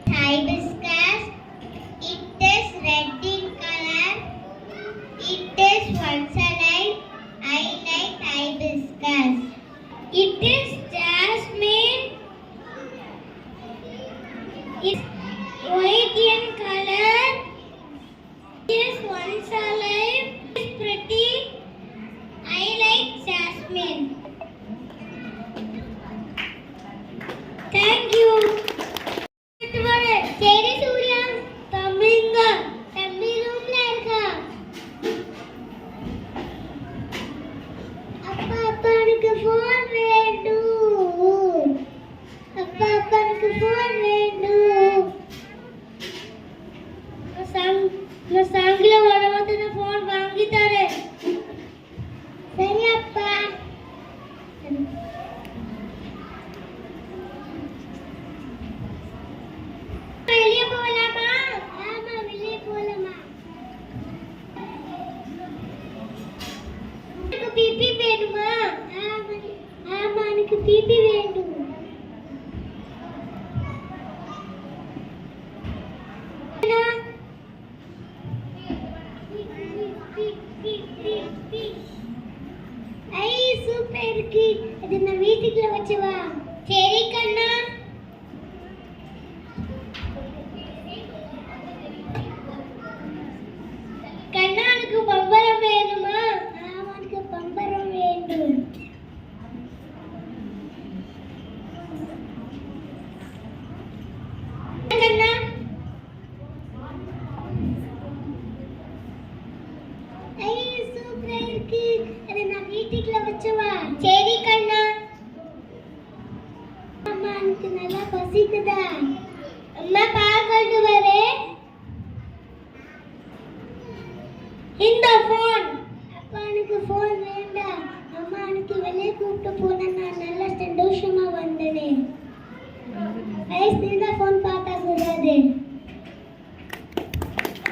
Hibiscus. It is red in color. It is once alive. I like hibiscus. It is jasmine. It's white in color. It is once alive. It's pretty. I like jasmine. Thank you. சரி சூர்யா, தம்பிங்க தம்பி ரூம்ல இருக்கா? அப்பா எனக்கு phone வேணும். அப்பா எனக்கு ஃபோன் வேணும். நான் சாயங்கால வரும்போது நான் ஃபோன் வாங்கி தரேன். சரி அப்பா. வெளியே போகலாமா? ஆமா, வெளியே போகலாமா? எனக்கு பிபி வேணுமா? ஆமா எனக்கு பிபி வேணும். ஐ சூப்பர் இருக்கு. இது நான் வீட்டுக்குள்ள வச்சு வா. சரி கண்ணா. கண்ணானுக்கு பம்பரம் வேணுமா? அவனுக்கு பம்பரம் வேண்டும். கண்ணா ஐ சூப்பர் இருக்கு. அதை நான் வீட்டுக்குள்ள வச்சவா. சரி கண்ணா. அம்மா எனக்கு நல்லா பசிக்குதா? அம்மா பால் கொண்டு வரேன். இந்த ஃபோன். அப்பா எனக்கு ஃபோன் வேண்டாம். அம்மா எனக்கு வெளியே கூப்பிட்டு போன நான் நல்லா சந்தோஷமா வந்தேனே. இந்த ஃபோன் பார்த்தா கூடாது.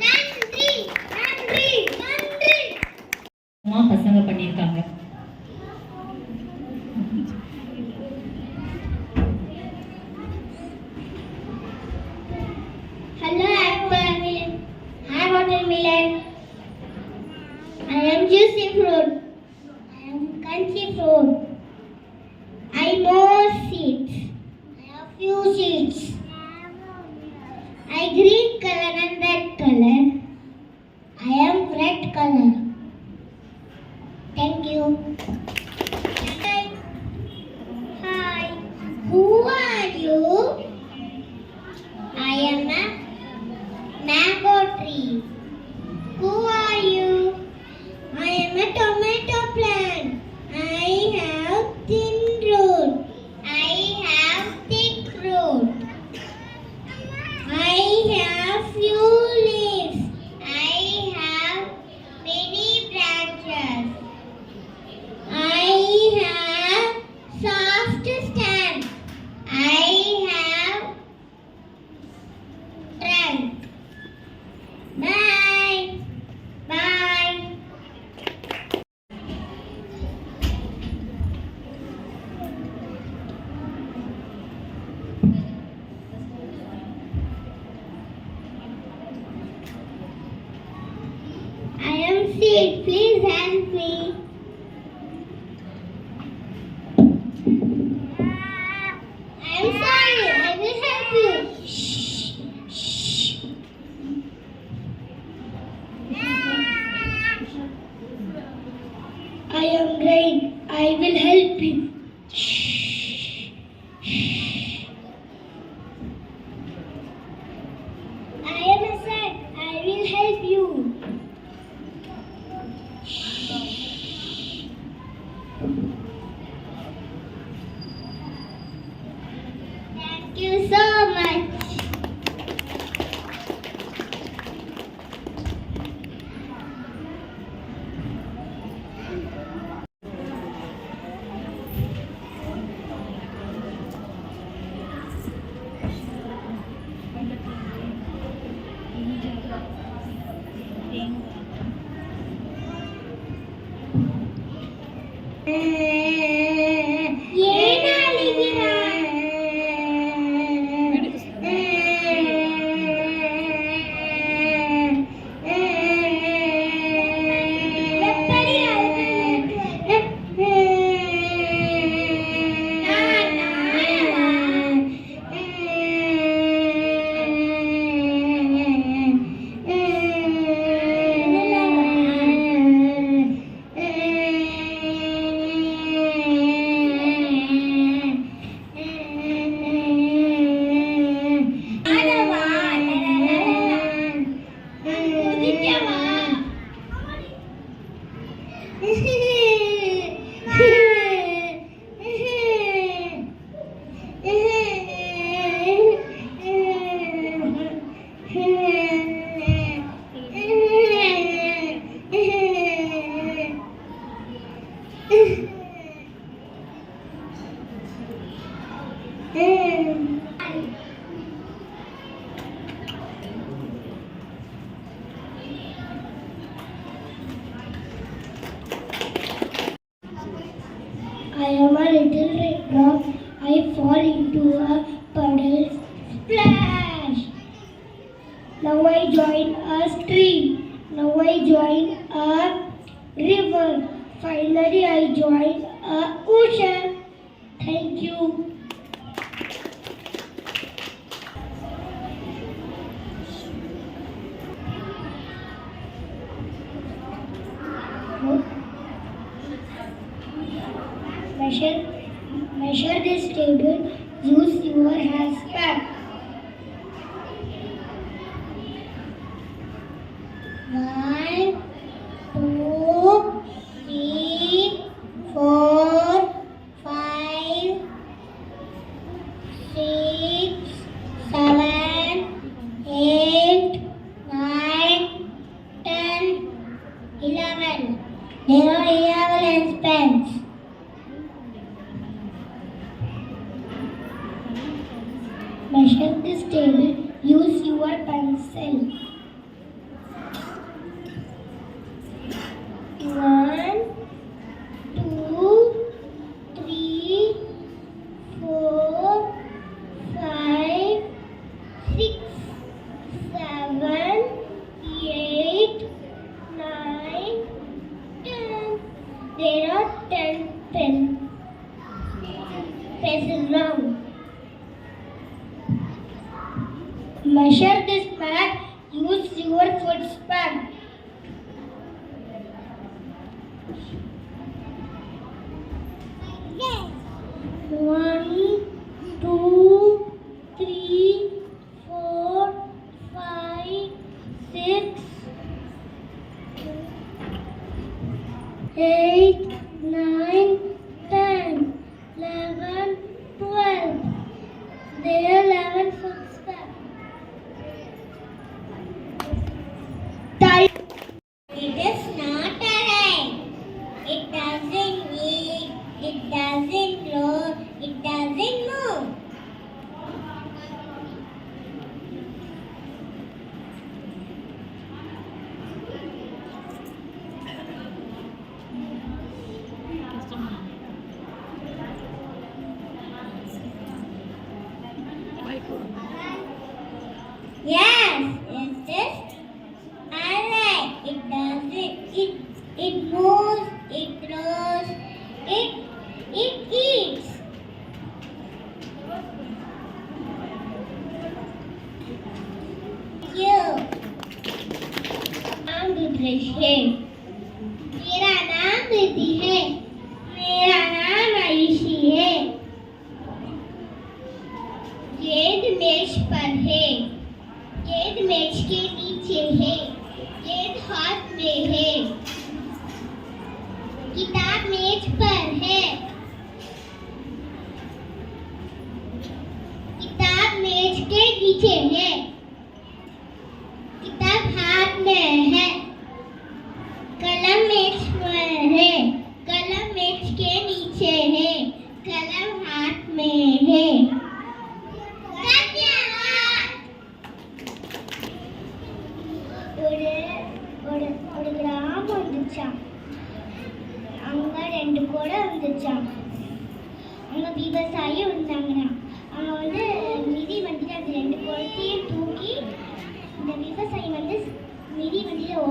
நன்றி நன்றி நன்றி. அம்மா பசங்க பண்ணியிருக்காங்க. Hello Aquaman. Hi watermelon. I am juicy fruit. I am crunchy fruit. I more seeds. I have few seeds. I green color and red color. I am red color. Thank you. Hi. Hi. Who are you? I am a mango tree. Who are you? I am a tomato plant. I have thin root. I have thick root. I have few leaves. I have many sit. Please help me. I'm sorry. I will help you. Shh. Shh. I am Rain. I will help you. Shh. I am a sun. I will help you. Thank you so much. I am a little raindrop. I fall into a puddle. Splash! Now I join a stream. Now I join a river. Finally I join a ocean. Thank you. Measure this table. Use your handspan. 1, 2, 3, 4, 5, 6, 7, 8, 9, 10, 11. There are 11 pens. Measure this table. Use your pencil. 1, 2, 3, 4, 5, 6, 7, 8, 9, 10. There are 10 pens. Pencil round. Measure this mat. Use your foot span. 1, 2, 3, 4, 5, 6, 8, 9, 10, 11, 12. There are 11 footsteps. It is not a rain. It doesn't eat. It doesn't grow. It doesn't move. It moves, it grows, it eats. You. नाम रुद्रेश है, मेरा नाम रिद्धि है, मेरा नाम आयुषी है। गेंद मेज पर है, गेंद मेज के नीचे है, गेंद हाथ में है। किताब मेज पर है, किताब मेज के नीचे है, किताब हाथ में है। कलम मेज पर है, कलम मेज के नीचे है, कलम हाथ में है। ஒரு கிராமம் வந்துச்சாம். அங்க 2 குடம் வந்துச்சாம். அங்க விவசாயி இருந்தாங்கண்ணா. அவங்க வந்து மிதி வண்டியில் அந்த 2 குடத்தையும் தூக்கி இந்த விவசாயி வந்து மிதி வண்டியில்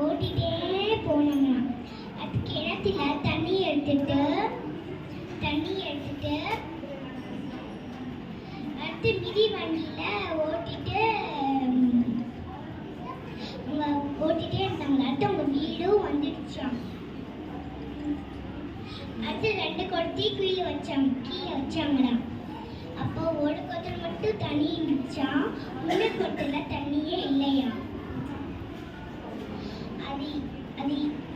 ஓட்டிகிட்டே போனாங்கண்ணா. அது கிணத்துல தண்ணி எடுத்துட்டு அடுத்து மிதி வண்டியில் ஓட்டிகிட்டே இருந்தாங்க. அடுத்து அவங்க வீடும் வந்துடுச்சாம். அடுத்து 2 குடத்தையும் கீழே வச்சாங்கடா. அப்போ ஒரு குடத்துல மட்டும் தண்ணி இருந்துச்சா, இன்னொரு குடத்துல தண்ணியே இல்லையா.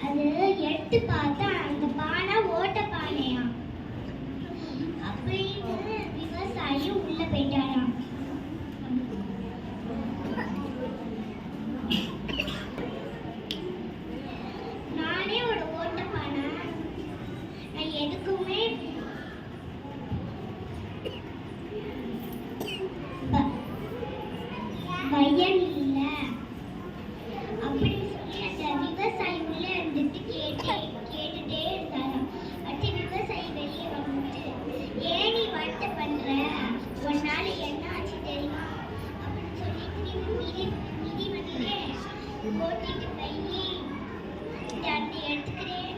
அது எடுத்து பார்த்தா அந்த பானை ஓட்ட பானையா. அப்படின்னு விவசாயி உள்ள போயிட்டாராம். நானே ஒரு ஓட்ட பானை, நான் எதுக்குமே பயன் இல்லை அப்படின்னு சொல்லி அந்த விவசாயி உள்ள இருந்துட்டு கேட்டுட்டே இருந்தாராம். அடுத்து விவசாயி வெளியே வந்துட்டு, ஏன் நீ வருத்தப்படுற, ஒரு நாள் என்ன ஆச்சு தெரியுமா அப்படின்னு சொல்லி மிதி வண்டியிலே ஓட்டிட்டு போய் அது எடுத்துக்கிறேன்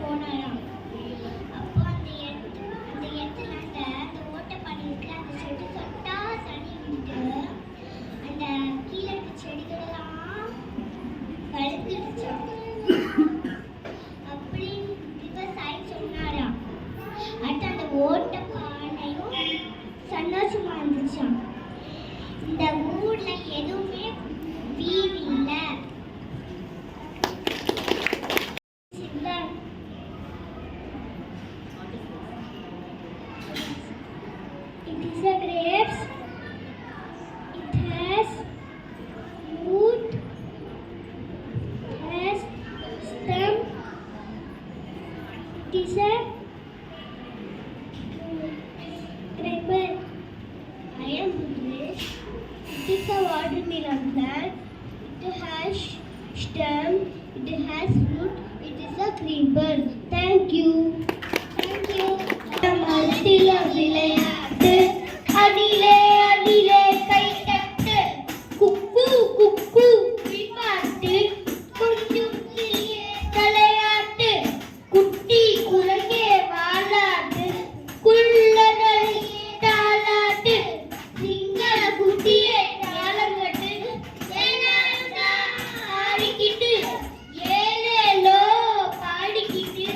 போனாராம். அப்போ அந்த இடத்துல அந்த ஓட்ட பானை இருக்குல்ல, அந்த செடி சொட்டா தண்ணி விட்டு அந்த கீழே இருக்க செடிகளெல்லாம் பழுத்துடுச்சாம். அப்படின்னு விவசாயி சொன்னாராம். அடுத்து அந்த ஓட்ட பானையும் சந்தோஷமா இருந்துச்சாம். இந்த ஊர்ல எதுவுமே வீடு இல்லை. It is a grapes. It has root. It has stem. It is a grape. I am Budresh. It is a watermelon plant. It has stem. It has root. It is a creeper. Thank you. Thank you. மரத்தில விளையாட்டு, அதிலே அதிலே கை தட்டு, குக்கு குக்கு பாட்டு, கொஞ்சம் கிளியே தலையாட்டு, குட்டி குழந்தை வாலாட்டு, குள்ளதலியே தாலாட்டு, சிங்க குட்டியை தாளங்கட்டு, ஆடிக்கிட்டு ஏழேலோ பாடிக்கிட்டு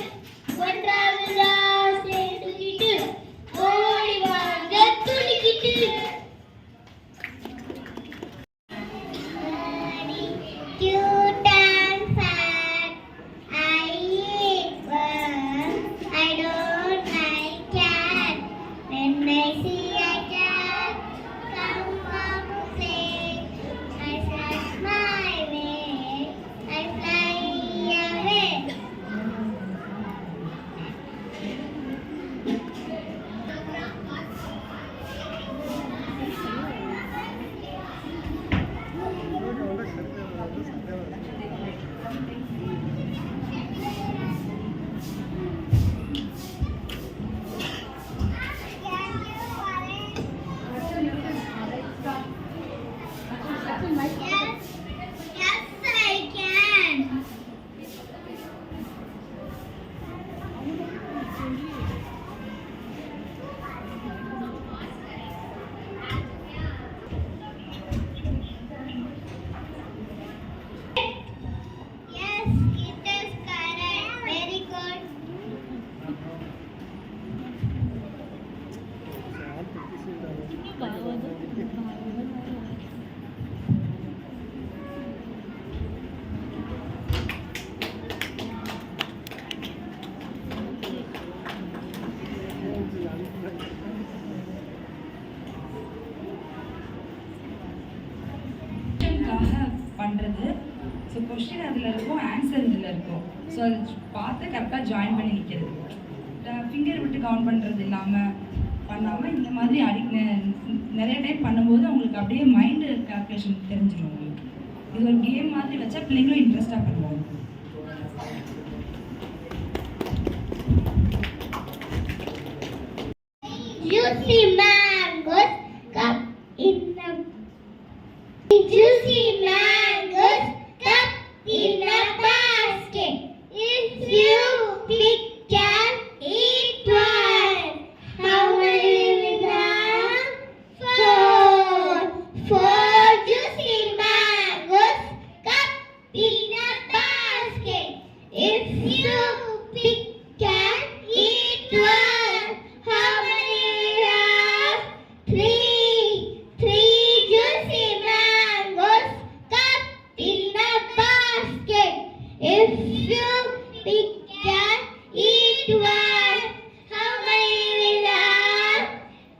ஒன்றாவதா சேர்ந்துக்கிட்டு ஓடி வாங்க துடிக்கிட்டு ஸோ கொஸ்டின் அதில் இருக்கும், ஆன்சர் இதில் இருக்கும். ஸோ அதை பார்த்து கரெக்டாக ஜாயின் பண்ணி நிற்கிறது. ஃபிங்கர் விட்டு கவுண்ட் பண்ணுறது பண்ணாமல் இந்த மாதிரி நிறைய டைம் பண்ணும்போது அவங்களுக்கு அப்படியே மைண்டு கால்குலேஷன் தெரிஞ்சிடும் உங்களுக்கு. இது ஒரு கேம் மாதிரி வச்சா பிள்ளைங்களும் இன்ட்ரெஸ்டாக பண்ணுவாங்க. Juicy mangoes cup in the juicy mangoes cup in a basket. If you pick and eat one, how many will have? Four juicy mangoes cup in a basket. If you pick and eat one, how many will have? Three juicy mangoes cut in a basket. If you pick and eat one, how many will have?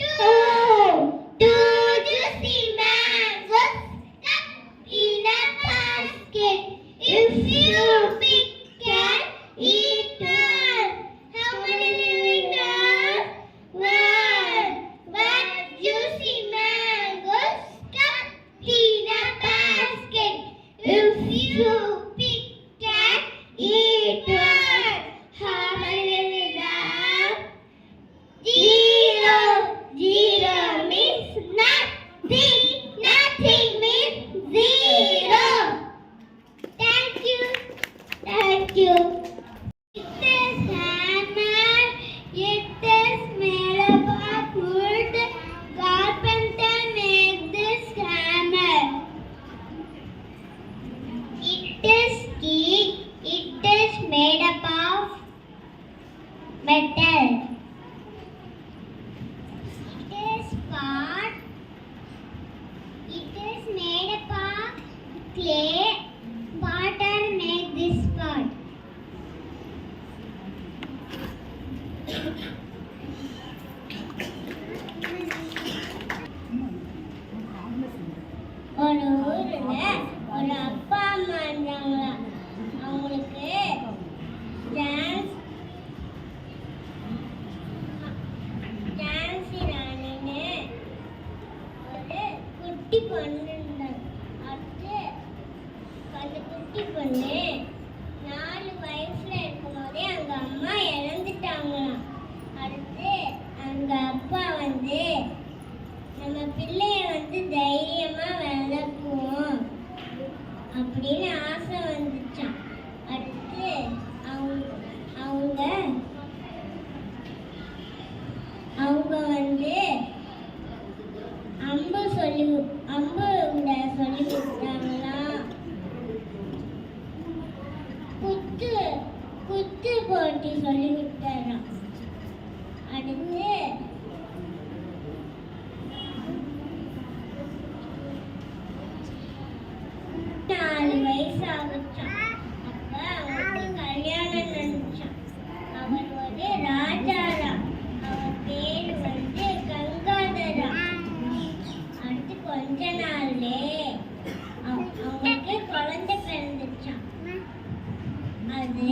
Two juicy mangoes cut in a basket. If you pick and eat one, how many will have? One juicy mangoes cut in a basket. If you pick and eat one, how many will have? Zero means nothing. Nothing means zero. Thank you. It is hammer. It is made up of wood. Carpenter made this hammer. It is key. It is made up of metal. It is pot. It is made up of clay. Potter made this pot. ஒரு ஊர்ல ஒரு அப்பா அம்மா இருந்தாங்களாம். அவங்களுக்கு ஜான்சி ராணின்னு ஒரு குட்டி பொண்ணு இருந்தாங்க. அடுத்து அந்த குட்டி பொண்ணு 4 வயசுல இருக்கும்போதே அவங்க அம்மா இறந்துட்டாங்களாம். அடுத்து அவங்க அப்பா நம்ம பிள்ளைய தைரியமா வளர்க்குவோம் அப்படின்னு ஆசை வந்துச்சான். அடுத்து அவங்க அம்பு விட சொல்லி கொடுத்தாங்களாம். குத்து போட்டி சொல்லி கொடுத்தாராம். அடுத்து 4 வயசு ஆகுச்சான். அப்ப அவங்களுக்கு கல்யாணம் நடந்துச்சான். அவர் ஒரு ராஜாராம். அவர் பேரு கங்காதரா. அடுத்து கொஞ்ச நாள்லே அவங்களுக்கு குழந்தை பிறந்துச்சான். அது